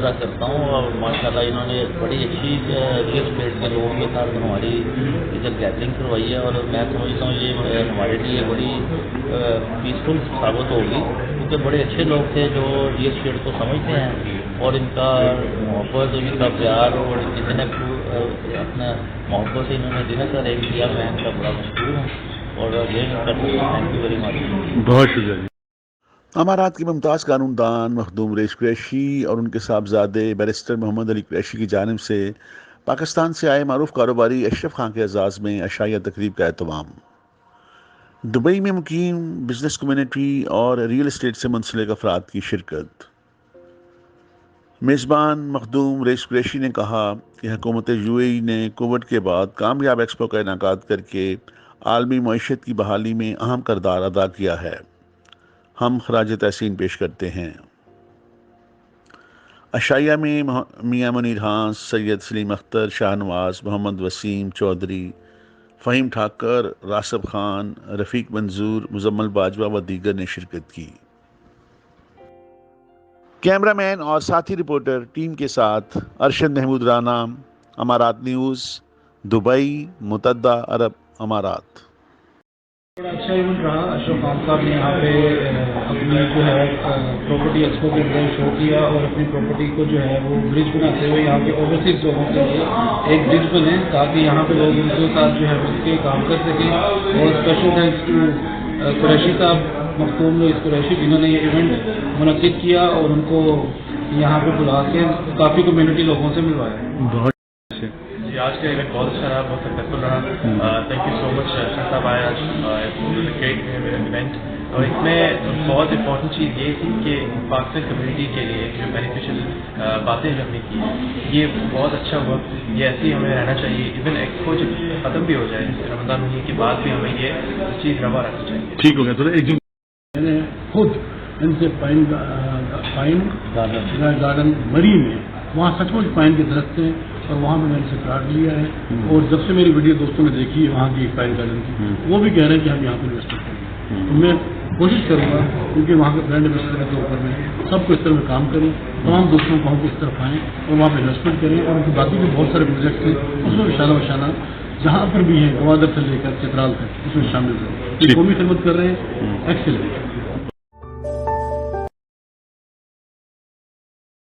تبصرہ کرتا ہوں اور ماشاءاللہ انہوں نے بڑی اچھی ریئل اسٹیٹ کے لوگوں کے ساتھ ہماری ادھر گیدرنگ کروائی ہے، اور میں سمجھتا ہوں یہ ہمارے لیے بڑی پیسفل ثابت ہوگی، کیونکہ بڑے اچھے لوگ تھے جو ریئل اسٹیٹ کو سمجھتے ہیں، اور ان کا محبت، ان کا پیار، اور اتنے اپنا محبت سے انہوں نے دن کا ریٹ کیا، میں ان کا بڑا مشکور ہوں اور یہ تھینک یو ویری مچ. بہت شکریہ جی. امارات کے ممتاز قانون دان مخدوم ریش قریشی اور ان کے صاحبزادے بیرسٹر محمد علی قریشی کی جانب سے پاکستان سے آئے معروف کاروباری اشرف خان کے اعزاز میں عشائیہ تقریب کا اہتمام. دبئی میں مقیم بزنس کمیونٹی اور ریئل اسٹیٹ سے منسلک افراد کی شرکت. میزبان مخدوم ریش قریشی نے کہا کہ حکومت یو اے ای نے کووڈ کے بعد کامیاب ایکسپو کا انعقاد کر کے عالمی معیشت کی بحالی میں اہم کردار ادا کیا ہے. ہم خراج تحسین پیش کرتے ہیں. عشائیہ میں میاں منیر ہانس، سید سلیم اختر، شاہ نواز، محمد وسیم چودھری، فہیم ٹھاکر، راسب خان، رفیق منظور، مزمل باجوہ و دیگر نے شرکت کی. کیمرہ مین اور ساتھی رپورٹر ٹیم کے ساتھ ارشد محمود رانا، امارات نیوز، دبئی، متحدہ عرب امارات. بڑا اچھا ایونٹ رہا. اشرف خان صاحب نے یہاں پہ اپنی جو ہے پراپرٹی ایکسپو کے اندر شو کیا، اور اپنی پراپرٹی کو جو ہے وہ برج بناتے ہوئے یہاں پہ اوورسیز لوگوں کے لیے ایک برج بنے تاکہ یہاں پہ لوگ ان کے ساتھ جو ہے مل کے کام کر سکیں. اور اسپیشل تھینکس ٹو قریشی صاحب، مختوم لوگ قریشی، جنہوں نے یہ ایونٹ منعقد کیا اور ان کو یہاں پہ بلا کے کافی کمیونٹی لوگوں سے ملوایا. آج کا ایونٹ بہت اچھا رہا، بہت سکسیسفل رہا. تھینک یو سو مچ شاہ صاحب آیا ایونٹ. اور اس میں بہت امپورٹنٹ چیز یہ تھی کہ پاکستان کمیونٹی کے لیے جو بینیفیشل باتیں جو ہم نے کی، یہ بہت اچھا ہوا. یہ ایسے ہی ہمیں رہنا چاہیے. ایون ایکسپو جب ختم بھی ہو جائے رمضان مہینے کے بعد بھی ہمیں یہ چیز روا رکھنی چاہیے. ٹھیک ہو گیا. تو ایک میں نے خود ان سے پائن گارڈن مری میں، وہاں سچ مچ پائن کے درخت ہیں، اور وہاں میں نے ان سے پلاٹ لیا ہے. اور جب سے میری ویڈیو دوستوں نے دیکھی ہے وہاں کی پائن گارڈن کی، وہ بھی کہہ رہے ہیں کہ ہم یہاں پہ انویسٹ کریں. تو میں کوشش کروں گا کیونکہ وہاں کے برانڈ ایمبیسڈر کے طور پر میں سب کو اس طرح میں کام کروں، تمام دوستوں کو ہم کو اس طرف آئیں اور وہاں پہ انویسٹمنٹ کریں. اور ان کی باقی بھی بہت سارے پروجیکٹس ہیں، اس میں شانہ بشانہ جہاں پر بھی ہیں گوادر سے لے کر چترال تک اس میں شامل کریں. قومی خدمت کر رہے ہیں. ایکسیلنٹ.